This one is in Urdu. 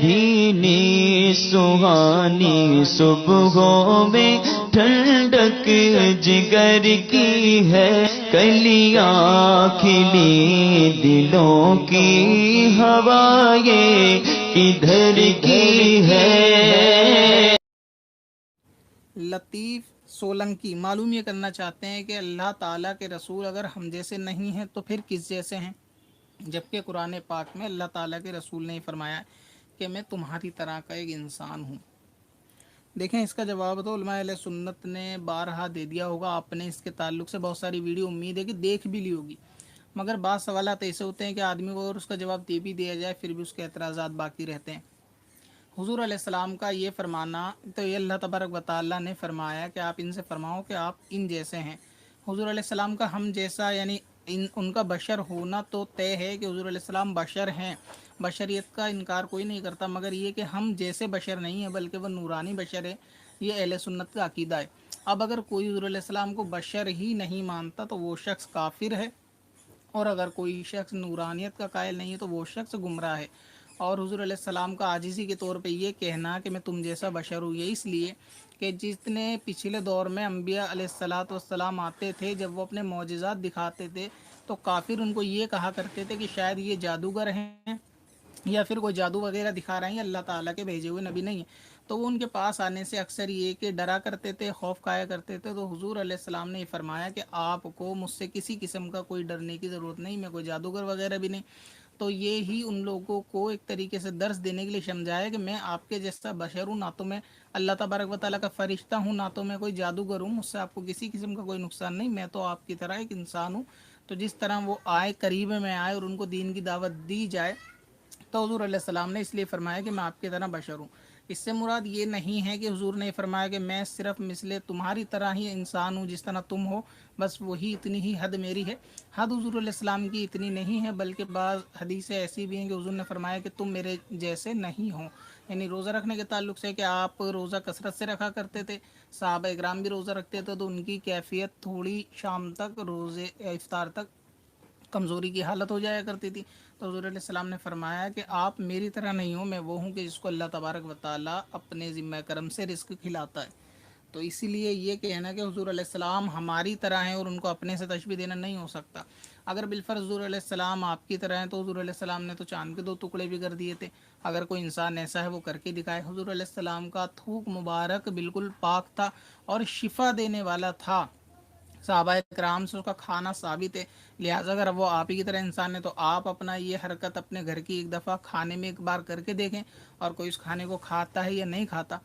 بھینی سہانی صبحوں میں ٹھنڈک جگر کی ہے، کلیاں کھلی دلوں کی ہوائیں کدھر کی ہے۔ لطیف سولنکی معلوم یہ کرنا چاہتے ہیں کہ اللہ تعالیٰ کے رسول اگر ہم جیسے نہیں ہیں تو پھر کس جیسے ہیں، جبکہ قرآن پاک میں اللہ تعالیٰ کے رسول نے فرمایا کہ میں تمہاری طرح کا ایک انسان ہوں۔ دیکھیں اس کا جواب تو علماء اہل سنت نے بارہا دے دیا ہوگا، آپ نے اس کے تعلق سے بہت ساری ویڈیو امید ہے کہ دیکھ بھی لی ہوگی، مگر بعض سوالات ایسے ہوتے ہیں کہ آدمی کو اگر اس کا جواب دے بھی دیا جائے پھر بھی اس کے اعتراضات باقی رہتے ہیں۔ حضور علیہ السلام کا یہ فرمانا تو یہ اللہ تبارک و تعالیٰ نے فرمایا کہ آپ ان سے فرماؤ کہ آپ ان جیسے ہیں۔ حضور علیہ السلام کا ہم جیسا یعنی ان کا بشر ہونا تو طے ہے کہ حضور علیہ السلام بشر ہیں، بشریت کا انکار کوئی نہیں کرتا، مگر یہ کہ ہم جیسے بشر نہیں ہیں بلکہ وہ نورانی بشر ہے، یہ اہل سنت کا عقیدہ ہے۔ اب اگر کوئی حضور علیہ السلام کو بشر ہی نہیں مانتا تو وہ شخص کافر ہے، اور اگر کوئی شخص نورانیت کا قائل نہیں ہے تو وہ شخص گمراہ ہے۔ اور حضور علیہ السلام کا عاجزی کے طور پہ یہ کہنا کہ میں تم جیسا بشر ہوں، یہ اس لیے کہ جتنے پچھلے دور میں انبیاء علیہ السلام آتے تھے، جب وہ اپنے معجزات دکھاتے تھے تو کافر ان کو یہ کہا کرتے تھے کہ شاید یہ جادوگر ہیں یا پھر کوئی جادو وغیرہ دکھا رہے ہیں، اللہ تعالیٰ کے بھیجے ہوئے نبی نہیں ہیں، تو وہ ان کے پاس آنے سے اکثر یہ کہ ڈرا کرتے تھے، خوف کھایا کرتے تھے۔ تو حضور علیہ السلام نے یہ فرمایا کہ آپ کو مجھ سے کسی قسم کا کوئی ڈرنے کی ضرورت نہیں، میں کوئی جادوگر وغیرہ بھی نہیں۔ تو یہ ہی ان لوگوں کو ایک طریقے سے درس دینے کے لیے سمجھایا کہ میں آپ کے جیسا بشر ہوں، نہ تو میں اللہ تبارک و تعالیٰ کا فرشتہ ہوں، نہ تو میں کوئی جادوگر ہوں، مجھ سے آپ کو کسی قسم کا کوئی نقصان نہیں، میں تو آپ کی طرح ایک انسان ہوں۔ تو جس طرح وہ آئے قریب میں آئے اور ان کو دین کی دعوت دی جائے، تو حضور علیہ السلام نے اس لیے فرمایا کہ میں آپ کی طرح بشر ہوں۔ اس سے مراد یہ نہیں ہے کہ حضور نے فرمایا کہ میں صرف مثل تمہاری طرح ہی انسان ہوں جس طرح تم ہو، بس وہی اتنی ہی حد میری ہے۔ حد حضور علیہ السلام کی اتنی نہیں ہے، بلکہ بعض حدیثیں ایسی بھی ہیں کہ حضور نے فرمایا کہ تم میرے جیسے نہیں ہو، یعنی روزہ رکھنے کے تعلق سے کہ آپ روزہ کثرت سے رکھا کرتے تھے، صحابہ اکرام بھی روزہ رکھتے تھے، تو ان کی کیفیت تھوڑی شام تک روزے افطار تک کمزوری کی حالت ہو جایا کرتی تھی۔ تو حضور علیہ السلام نے فرمایا کہ آپ میری طرح نہیں ہو، میں وہ ہوں کہ جس کو اللہ تبارک و تعالیٰ اپنے ذمہ کرم سے رزق کھلاتا ہے۔ تو اسی لیے یہ کہنا کہ حضور علیہ السلام ہماری طرح ہیں اور ان کو اپنے سے تشبیہ دینا نہیں ہو سکتا۔ اگر بالفرض حضور علیہ السلام آپ کی طرح ہیں تو حضور علیہ السلام نے تو چاند کے 2 ٹکڑے بھی کر دیے تھے، اگر کوئی انسان ایسا ہے وہ کر کے دکھائے۔ حضور علیہ السلام کا تھوک مبارک بالکل پاک تھا اور شفا دینے والا تھا، صحابہ کرام سے اس کا کھانا ثابت ہے، لہٰذا اگر وہ آپ ہی کی طرح انسان ہے تو آپ اپنا یہ حرکت اپنے گھر کی ایک دفعہ کھانے میں ایک بار کر کے دیکھیں، اور کوئی اس کھانے کو کھاتا ہے یا نہیں کھاتا۔